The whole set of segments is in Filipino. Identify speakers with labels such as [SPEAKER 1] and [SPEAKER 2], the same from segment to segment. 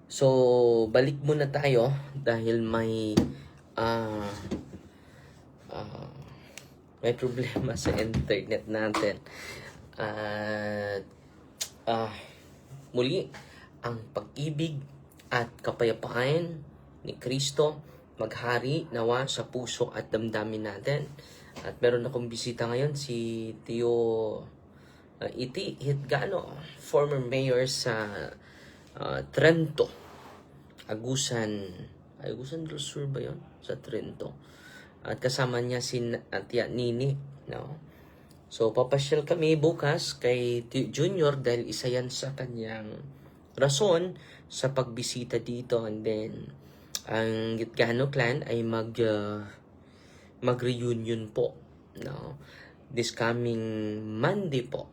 [SPEAKER 1] So, balik muna tayo dahil ah ah, may problema sa internet natin. At muli, ang pag-ibig at kapayapaan ni Kristo maghari nawa sa puso at damdamin natin. At meron akong bisita ngayon, si Tio Iti Hitgano, former mayor sa Trento, Agusan del Sur ba yun? Sa Trento. At kasama niya si Tia Nini, no? So, papasyal kami bukas kay Tio Junior dahil isa yan sa kanyang rason sa pagbisita dito. And then, ang Gitgano clan ay mag-reunion po, no? This coming Monday po.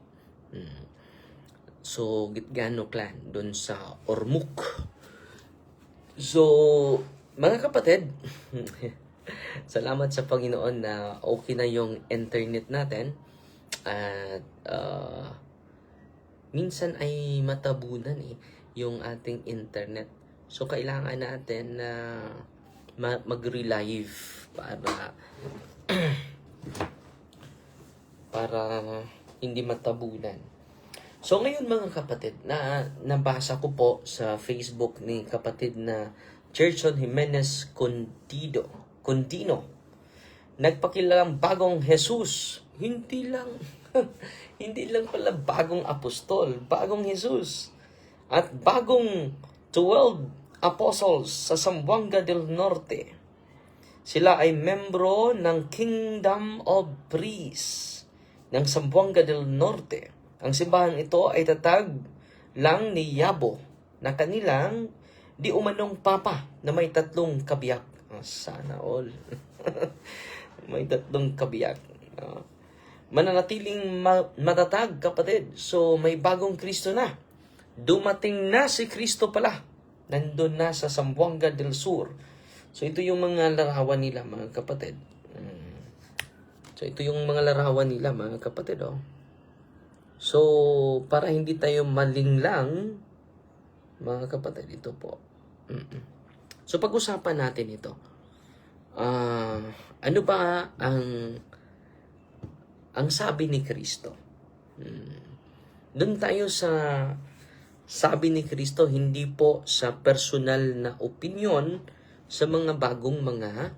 [SPEAKER 1] So, Gitgano clan doon sa Ormoc. So, mga kapatid, salamat sa Panginoon na okay na yung internet natin. At minsan ay matabunan yung ating internet. So, kailangan natin na mag-relive para hindi matabunan. So ngayon mga kapatid, nabasa ko po sa Facebook ni kapatid na Cherson Jimenez Contino. Nagpakilalang bagong Jesus. Hindi lang pala bagong apostol, bagong Jesus. At bagong 12 apostles sa Zamboanga del Norte. Sila ay membro ng Kingdom of Priests ng Zamboanga del Norte. Ang simbahan ito ay tatag lang ni Yabo na kanilang di umanong papa na may 3 kabiyak. Sana all. May 3 kabiyak. Mananatiling matatag, kapatid. So, may bagong Kristo na. Dumating na si Kristo pala. Nandun na sa Zamboanga del Sur. So, ito yung mga larawan nila, mga kapatid. So, ito yung mga larawan nila, mga kapatid, oh. So, para hindi tayo malinglang, mga kapatid, ito po. So, pag-usapan natin ito. Ano ba ang sabi ni Kristo? Doon tayo sa sabi ni Kristo, hindi po sa personal na opinion sa mga bagong mga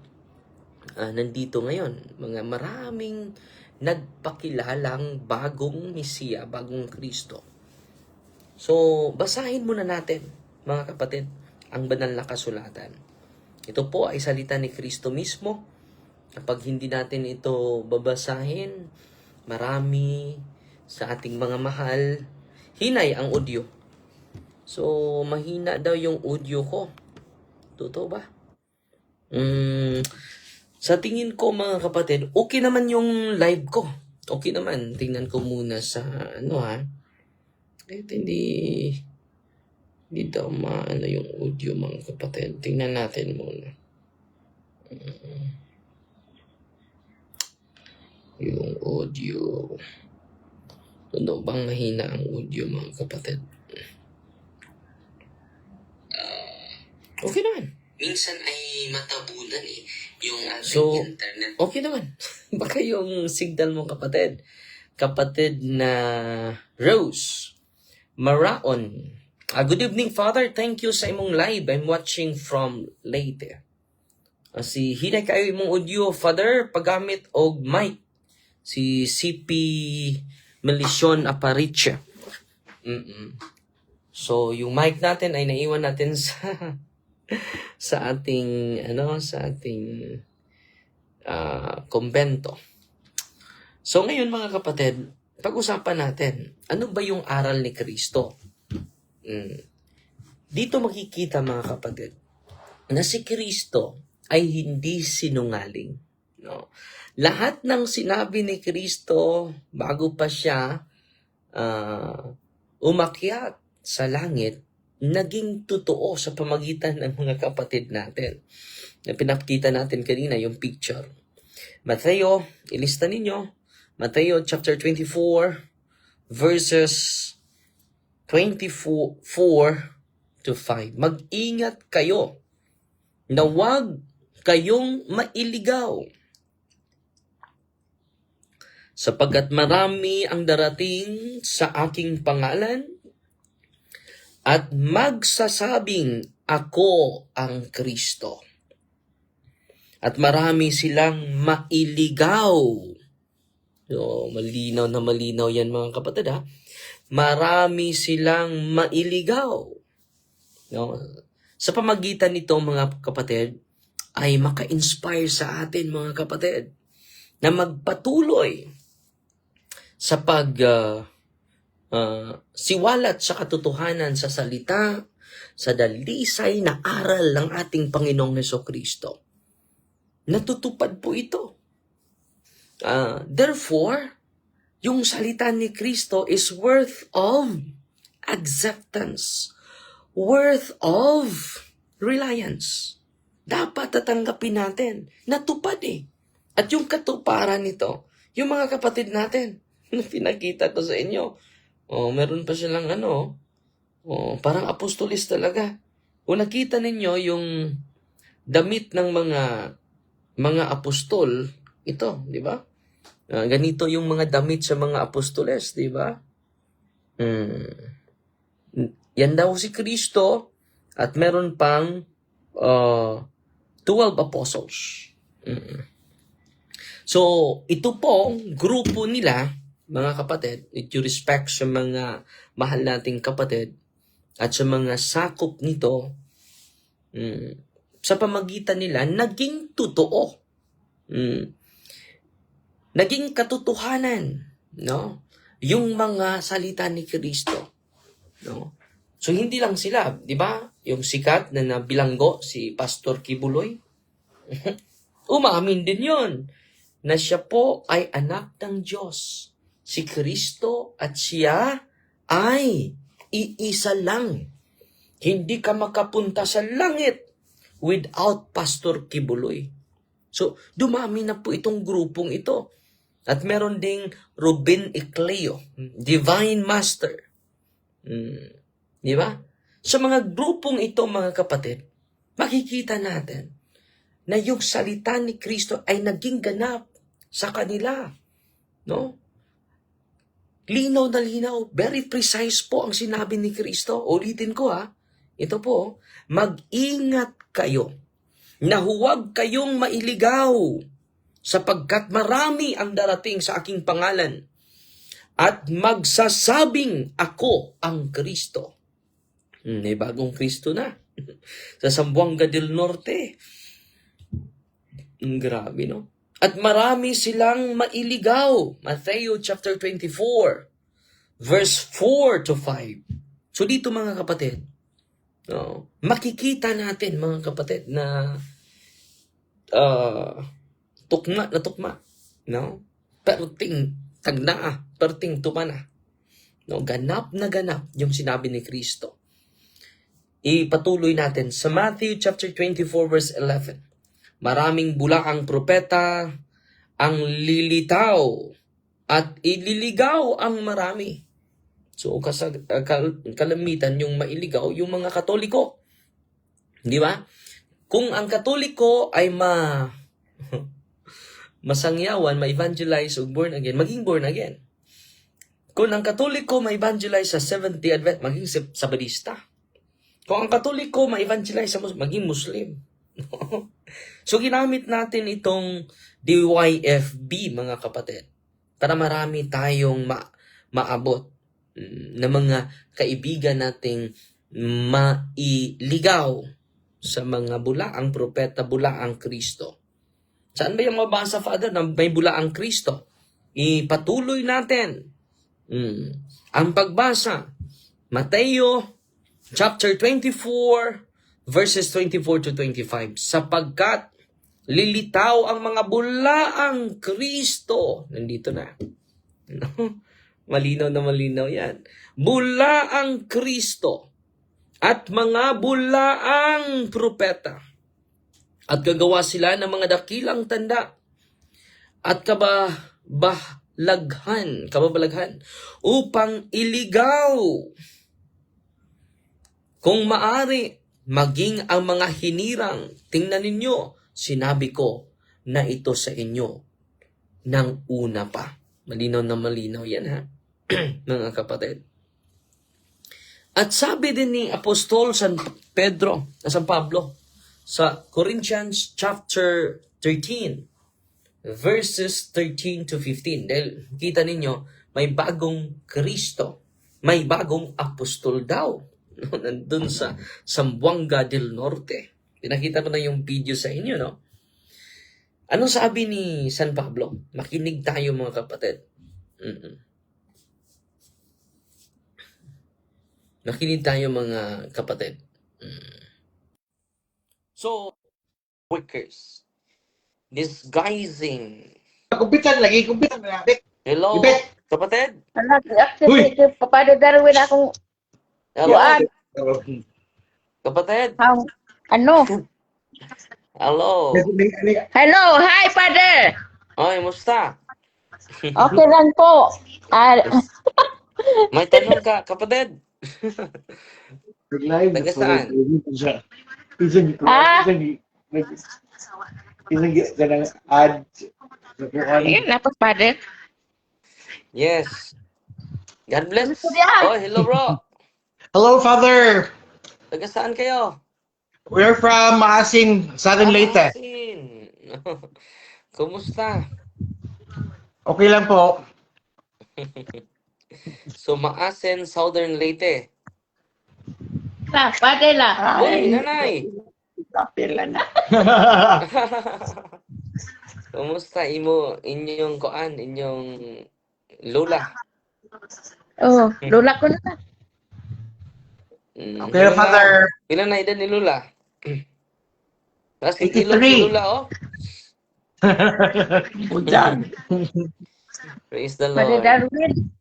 [SPEAKER 1] nandito ngayon. Mga maraming nagpakilalang bagong Mesiya, bagong Kristo. So, basahin muna natin, mga kapatid, ang banal na kasulatan. Ito po ay salita ni Kristo mismo. Kapag hindi natin ito babasahin, marami sa ating mga mahal, hinay ang audio. So, mahina daw yung audio ko. Totoo ba? Sa tingin ko, mga kapatid, okay naman yung live ko. Okay naman. Tingnan ko muna sa Ito hindi daw yung audio, mga kapatid. Tingnan natin muna. Yung audio. Ano bang mahina ang audio, mga kapatid? Okay naman. Minsan ay matabunan yung ating internet. Okay naman. Baka yung signal mo, kapatid. Kapatid na Rose Maraon. Good evening, Father. Thank you sa imong live. I'm watching from Leyte. Si hinay kayo imong audio, Father, paggamit og mic. Si CP Melicion Aparicio. So, yung mic natin ay naiwan natin sa ating kumbento. So ngayon, mga kapatid, pag-usapan natin, ano ba yung aral ni Kristo? Dito makikita, mga kapatid, na si Kristo ay hindi sinungaling, no? Lahat ng sinabi ni Kristo bago pa siya umakyat sa langit, naging totoo sa pamagitan ng mga kapatid natin. Na pinakita natin kanina yung picture. Mateo, ilista ninyo. Mateo chapter 24, verses 24 to 5. Mag-ingat kayo na huwag kayong mailigaw, sapagkat marami ang darating sa aking pangalan at magsasabing, ako ang Kristo. At marami silang mailigaw. So, malinaw na malinaw yan mga kapatid ha. Marami silang mailigaw. No? Sa pamagitan nito mga kapatid, ay maka-inspire sa atin mga kapatid na magpatuloy sa siwalat sa katotohanan sa salita, sa dalisay na aral ng ating Panginoong Hesukristo. Natutupad po ito. Therefore, yung salita ni Kristo is worth of acceptance, worth of reliance. Dapat tatanggapin natin. Natupad eh. At yung katuparan nito, yung mga kapatid natin, pinakita ko sa inyo, meron pa silang parang apostolis talaga. Kung nakita ninyo yung damit ng mga apostol, ito, di ba? Ganito yung mga damit sa mga apostoles, di ba? Yan daw si Kristo at meron pang 12 apostles. So, ito po, grupo nila, mga kapatid, with due respect sa mga mahal nating kapatid at sa mga sakop nito, sa pamagitan nila, naging totoo. Naging katotohanan, no? Yung mga salita ni Kristo, no? So hindi lang sila, 'di ba? Yung sikat na nabilanggo si Pastor Kibuloy. Umamin din 'yon na siya po ay anak ng Diyos, si Kristo, at siya ay iisa lang. Hindi ka makapunta sa langit without Pastor Kibuloy. So, dumami na po itong grupong ito. At meron ding Ruben Ecleo, Divine Master. Di ba? Sa mga grupong ito, mga kapatid, makikita natin na yung salita ni Kristo ay naging ganap sa kanila. No? Linaw na linaw, very precise po ang sinabi ni Kristo. Ulitin ko ha, ito po, mag-ingat kayo na huwag kayong mailigaw, sapagkat marami ang darating sa aking pangalan at magsasabing ako ang Kristo. May bagong Kristo na. Sa Zamboanga del Norte. Grabe, no? At marami silang mailigaw. Matthew chapter 24, verse 4 to 5. So dito mga kapatid, no, makikita natin mga kapatid na tukma na tukma, no? Perting tagnaa, perting tumana. No, ganap na ganap yung sinabi ni Kristo. Ipatuloy natin sa Matthew chapter 24 verse 11. Maraming bulaang propeta ang lilitaw at ililigaw ang marami. So kalamitan yung mailigaw yung mga Katoliko. Di ba? Kung ang Katoliko ay masangyawan, ma-evangelize o born again, maging born again. Kung ang Katoliko ma-evangelize sa Seventh-day Advent, maging Sabadista. Kung ang Katoliko ma-evangelize sa maging Muslim. So ginamit natin itong DYFB mga kapatid para marami tayong maabot na mga kaibigan nating mailigaw sa mga bulaang propeta, bulaang Kristo. Saan ba yung mabasa, Father, na may bulaang Kristo? Ipatuloy natin ang pagbasa. Mateo chapter 24 verses 24 to 25. Sapagkat lilitaw ang mga bulaang Kristo. Nandito na. Malinaw na malinaw yan. Bulaang Kristo at mga bulaang propeta. At gagawa sila ng mga dakilang tanda at kababalaghan upang iligaw. Kung maari, maging ang mga hinirang, tingnan ninyo, sinabi ko na ito sa inyo ng una pa. Malinaw na malinaw yan ha, mga kapatid. At sabi din ni Apostol San Pablo sa Corinthians chapter 13, verses 13 to 15. Dahil kita ninyo, may bagong Kristo, may bagong apostol daw. Nandun sa Zamboanga del Norte. Pinakita ko na yung video sa inyo, no? Anong sabi ni San Pablo? Makinig tayo mga kapatid. Makinig tayo mga kapatid. So, workers, disguising.
[SPEAKER 2] Kumpitan lagi, kumpitan na natin.
[SPEAKER 1] Hello,
[SPEAKER 2] Ibet.
[SPEAKER 1] kapatid?
[SPEAKER 3] Anak, akses
[SPEAKER 2] Uy!
[SPEAKER 3] ito, papada Darwin akong
[SPEAKER 1] Hello,
[SPEAKER 3] kuan.
[SPEAKER 1] kapatid?
[SPEAKER 3] Ano?
[SPEAKER 1] Hello.
[SPEAKER 3] Hello, hi, father.
[SPEAKER 1] Oy, musta?
[SPEAKER 3] Okay lang po.
[SPEAKER 1] May tanong ka, kapatid?
[SPEAKER 2] Nag-live.
[SPEAKER 1] Taga saan?
[SPEAKER 3] Ah?
[SPEAKER 2] Isang ad.
[SPEAKER 3] Ayun, napos, father.
[SPEAKER 1] Yes. God bless.
[SPEAKER 3] Gusto niya.
[SPEAKER 1] Oh, hello bro.
[SPEAKER 2] Hello, Father.
[SPEAKER 1] Taga saan kayo?
[SPEAKER 2] We're from Maasin, Southern Leyte.
[SPEAKER 1] Asin. Kumusta?
[SPEAKER 2] Okay lang po.
[SPEAKER 1] So, Maasin, Southern Leyte.
[SPEAKER 3] La, father la.
[SPEAKER 1] Uy, nanay. Kumusta inyong lola?
[SPEAKER 3] Oh, lola ko na.
[SPEAKER 2] Okay, Father.
[SPEAKER 1] Ilan na edad ni lola? Kasi
[SPEAKER 2] 83.
[SPEAKER 1] ilong si lola, oh.
[SPEAKER 2] Bujan.
[SPEAKER 1] Praise the
[SPEAKER 3] Father
[SPEAKER 1] Lord.
[SPEAKER 3] Darwin.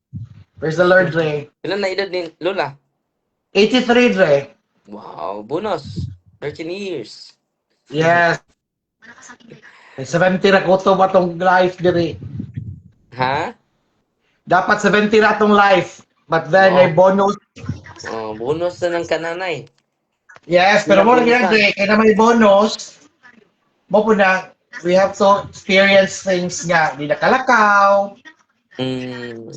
[SPEAKER 2] Praise the Lord, Dre.
[SPEAKER 1] Ilan na edad ni lola?
[SPEAKER 2] 83, Dre.
[SPEAKER 1] Wow, bonus. 13 years.
[SPEAKER 2] Yes. 70 na kuto ba tong life, Dre?
[SPEAKER 1] Ha?
[SPEAKER 2] Dapat 70 na tong life. But then,
[SPEAKER 1] Oo.
[SPEAKER 2] may bonus.
[SPEAKER 1] Oh, bonus na ng kananay.
[SPEAKER 2] Yes, pero mo
[SPEAKER 1] Bonusan.
[SPEAKER 2] lang Dre, kaya na may bonus. Mo po na, we have to experience things nga. Di nakalakaw.
[SPEAKER 1] Mm.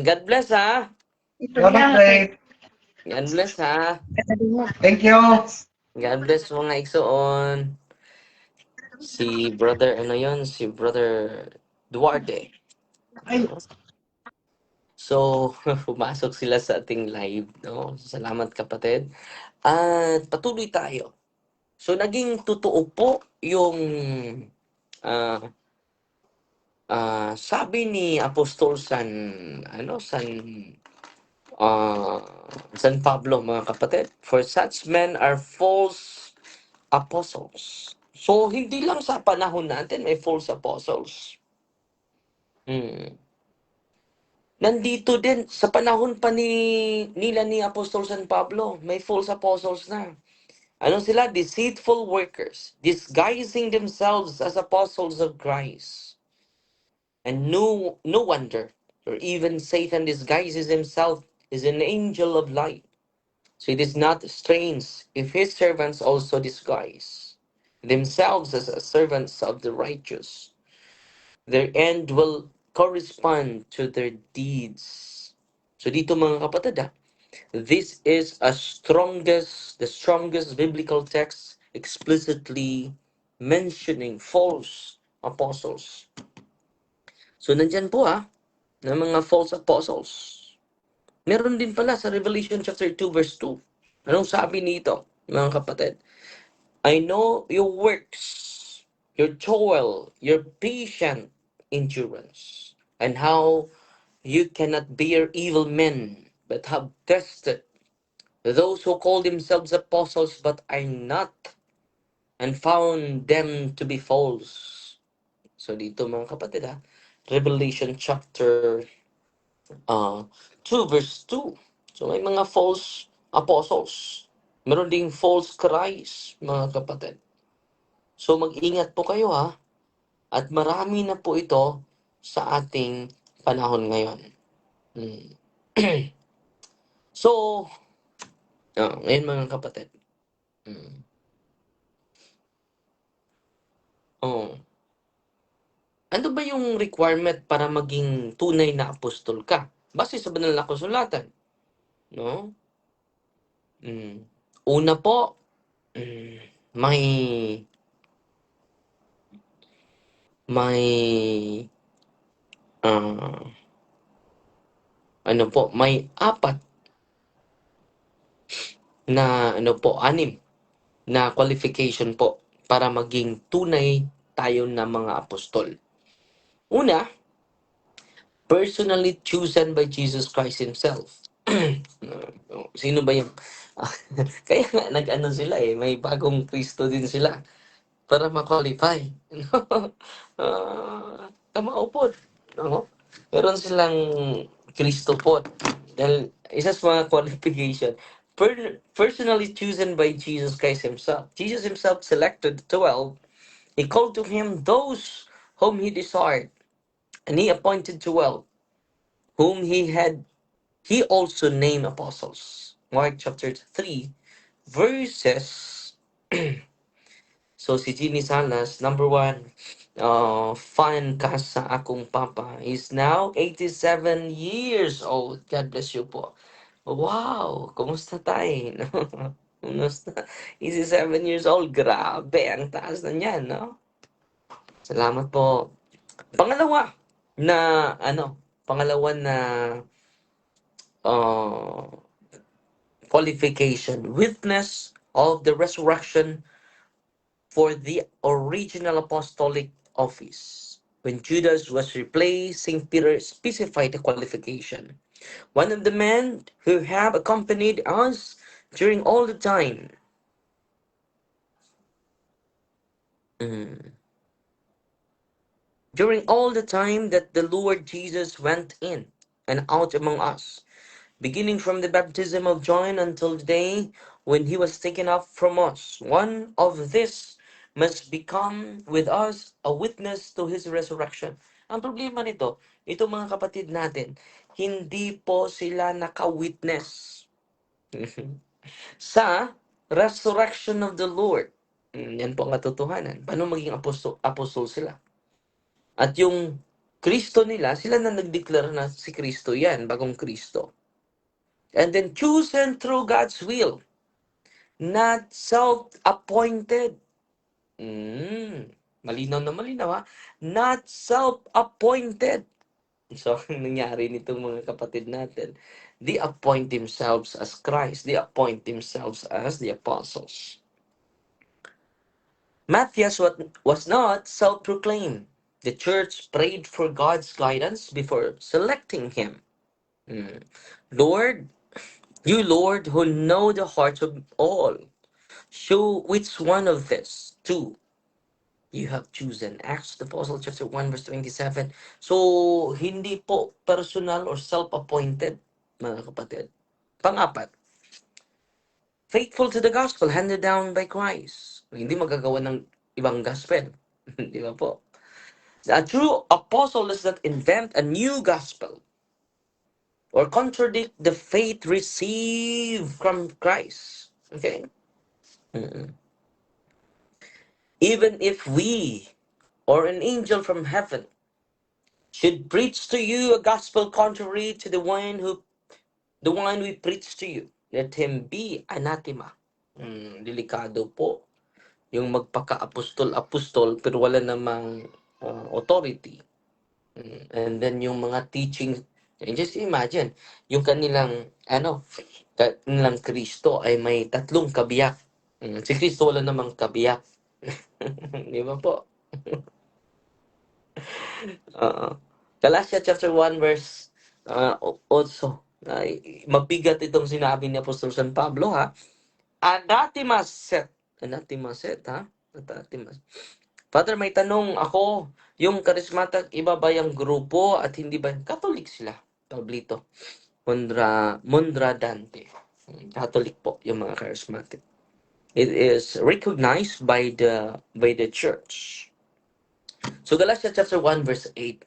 [SPEAKER 1] God bless ha.
[SPEAKER 3] Ito
[SPEAKER 2] Salamat,
[SPEAKER 3] lang.
[SPEAKER 2] Dre.
[SPEAKER 1] God bless ha.
[SPEAKER 2] Thank you.
[SPEAKER 1] God bless mga igsoon. Si brother, si brother Duarte.
[SPEAKER 2] Ay,
[SPEAKER 1] So, pumasok sila sa ating live, no? Salamat kapatid. At patuloy tayo. So, naging totoo po yung ah sabi ni Apostol San Pablo, mga kapatid, for such men are false apostles. So, hindi lang sa panahon natin may false apostles. Nandito din, sa panahon pa nila ni Apostol San Pablo, may false apostles na. Ano sila? Deceitful workers, disguising themselves as apostles of Christ. And no wonder, or even Satan disguises himself as an angel of light. So it is not strange if his servants also disguise themselves as servants of the righteous. Their end will correspond to their deeds. So dito mga kapatid, this is the strongest biblical text explicitly mentioning false apostles. So nandyan po na mga false apostles. Meron din pala sa Revelation chapter 2 verse 2. Anong sabi nito, mga kapatid? I know your works, your toil, your patient endurance, and how you cannot bear evil men, but have tested those who call themselves apostles but are not, and found them to be false. So dito mga kapatid Revelation chapter 2 verse 2. So may mga false apostles. Meron ding false Christ, mga kapatid. So mag-ingat po kayo at marami na po ito sa ating panahon ngayon. So, ngayon mga kapatid. Mm. Oh, ano ba yung requirement para maging tunay na apostol ka? Base sa banal na kasulatan, no? Mm. Una po, mm, may may ah, ano po, may apat na ano po, anim na qualification po para maging tunay tayo na mga apostol. Una, personally chosen by Jesus Christ Himself. Sino ba yung... Kaya nga, nag-ano sila eh, may bagong Kristo din sila para ma-qualify. Kamao po. No? Meron silang Kristo po. Dahil isa sa mga qualification, personally chosen by Jesus Christ Himself. Jesus Himself selected the 12. He called to Him those whom He desired. And He appointed 12, whom He also named apostles. Mark chapter 3, verses... So, si Ginny Salas, number one, fan ka sa akong papa, is now 87 years old. God bless you po. Wow! Kumusta tayo? No? Kumusta? 87 years old. Grabe, ang taas na niyan, no? Salamat po. Pangalawa na uh, qualification, witness of the resurrection for the original apostolic office. When Judas was replaced, St. Peter specified the qualification. One of the men who have accompanied us during all the time. During all the time that the Lord Jesus went in and out among us, beginning from the baptism of John until the day when he was taken up from us. One of this must become with us a witness to his resurrection. Ang problema nito, itong mga kapatid natin, hindi po sila naka-witness sa resurrection of the Lord. Yan po ang katotohanan. Paano maging apostol sila? At yung Kristo nila, sila na nagdeklara na si Kristo yan, bagong Kristo. And then chosen through God's will, not self-appointed. Malinaw na malinaw ha. Not self-appointed. So, ang nangyari nitong mga kapatid natin, they appoint themselves as Christ. They appoint themselves as the apostles. Matthias was not self-proclaimed. The church prayed for God's guidance before selecting him. Lord, you, Lord, who know the hearts of all, show which one of this two you have chosen. Acts of the Apostle chapter 1 verse 27. So, hindi po personal or self-appointed, mga kapatid. Pang-apat, faithful to the gospel handed down by Christ. Hindi magagawa ng ibang gospel. Di ba po? A true apostle does not invent a new gospel or contradict the faith received from Christ. Okay? Even if we or an angel from heaven should preach to you a gospel contrary to the one we preach to you, let him be anathema. Delikado po yung magpaka-apostol pero wala namang authority. And then yung mga teaching, just imagine, yung kanilang Kristo ay may 3 kabiyak. Si Kristo wala namang kabiyak. Di ba po? Galatia chapter 1 verse also. Mabigat itong sinabi ni Apostol San Pablo ha. Anathema set, ha? Anathema. Father, may tanong ako, yung charismatic, iba ba yung grupo at hindi ba? Catholic sila, Pablito. Mondradante. Catholic po yung mga charismatic. It is recognized by the church. So Galatians chapter 1 verse 8.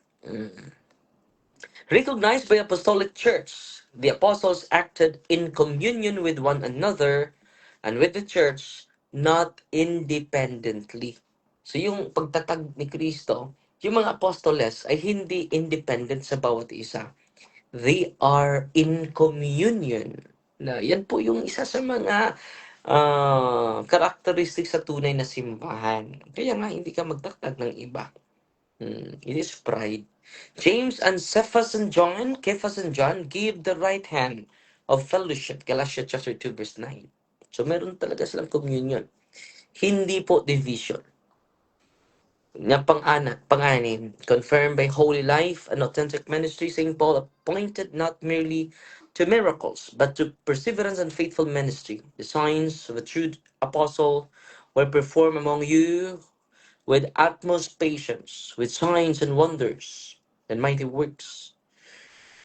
[SPEAKER 1] Recognized by Apostolic Church, the apostles acted in communion with one another and with the church, not independently. So yung pagtatag ni Kristo, yung mga apostoles ay hindi independent sa bawat isa. They are in communion. Na yan po yung isa sa mga characteristic sa tunay na simbahan. Kaya nga hindi ka magtatag ng iba. It is pride. James and Cephas and John, Cephas and John gave the right hand of fellowship. Galatians chapter 2 verse 9. So meron talaga silang communion. Hindi po division. Na pang-anim, confirmed by holy life and authentic ministry, St. Paul appointed not merely to miracles, but to perseverance and faithful ministry. The signs of a true apostle were performed among you with utmost patience, with signs and wonders and mighty works.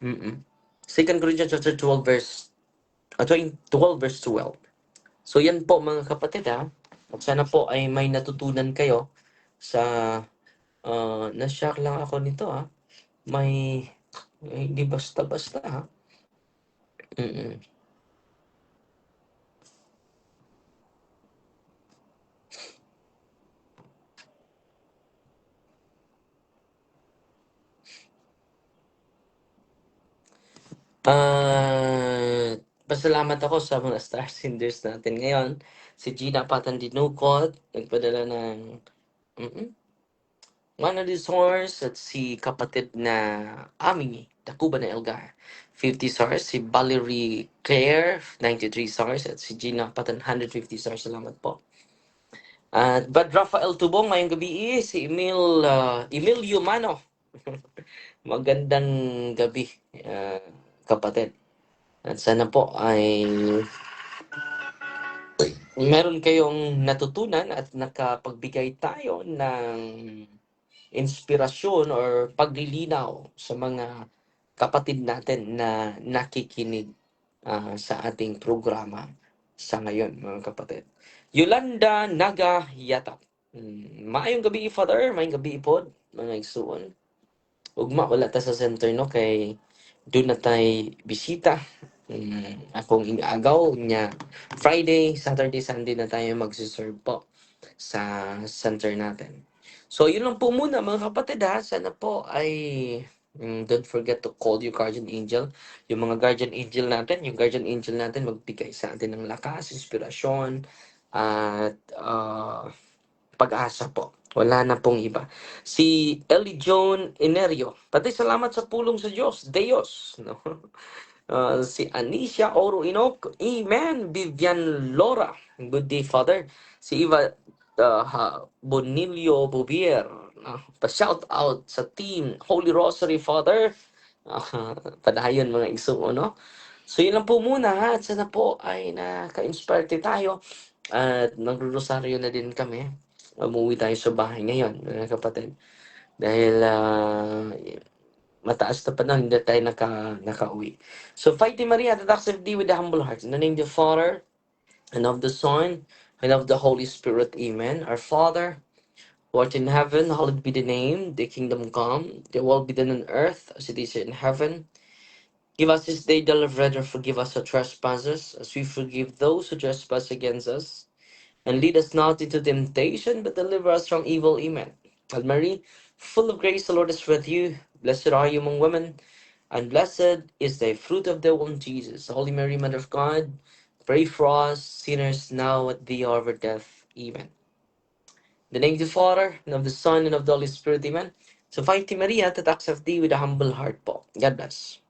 [SPEAKER 1] 2 Corinthians chapter 12 verse 12 verse 12. So yan po mga kapatid ha. At sana po ay may natutunan kayo sa na-shock lang ako nito ha. May hindi basta-basta ha. Mm-mm. Pasalamat ako sa mga star senders natin ngayon. Si Gina Patandinukot, nagpadala ng one of the source at si kapatid na Ami, Takuba na Elgar, 50 stars. Si Valerie Claire, 93 stars. At si Gina Patan, 150 stars. Salamat po. At Bad Rafael Tubong, ngayong gabi si Emil Yumano. Magandang gabi, kapatid. At sana po ay meron kayong natutunan at nakapagbigay tayo ng inspirasyon or paglilinaw sa mga kapatid natin na nakikinig sa ating programa sa ngayon, mga kapatid. Yolanda Naga Yatap. Maayong gabi, Father. Maayong gabi po, mga igsuon. Ugma, wala ta sa center, no? Kay doon na tayo bisita. Akong inaagaw niya. Friday, Saturday, Sunday na tayo magsiserve po sa center natin. So, yun lang po muna mga kapatid ha. Sana po ay don't forget to call your guardian angel. Yung mga guardian angel natin, magbigay sa atin ng lakas, inspirasyon, at pag-asa po. Wala na pong iba. Si Ellie Joan Enerio, pati salamat sa pulong sa Diyos, Deus. No? Si Anisha Oro Inok, Amen. Vivian Lora, good day, Father. Si Eva Bonilio Bubier, pa-shout out sa team Holy Rosary, Father. Padayon mga igsuo, no? So yun lang po muna ha. At sana po ay naka-inspire tayo. At magro-rosaryo na din kami. Umuwi tayo sa bahay ngayon, mga kapatid. Dahil mataas na pa na, hindi tayo nakauwi. So, Fighting Maria, the Acts of Thee with the humble heart. In the name of the Father, and of the Son, and of the Holy Spirit. Amen. Our Father, who art in heaven, hallowed be the name. The kingdom come, the will be done on earth as it is in heaven. Give us this day daily bread, and forgive us our trespasses, as we forgive those who trespass against us. And lead us not into temptation, but deliver us from evil. Amen. Hail Mary, full of grace, the Lord is with you. Blessed are you among women, and blessed is the fruit of the womb, Jesus. Holy Mary, Mother of God, pray for us sinners now at the hour of our death. Amen. In the name of the Father, and of the Son, and of the Holy Spirit. Amen. So, Fighting Maria, that accepts thee with a humble heart po. God bless.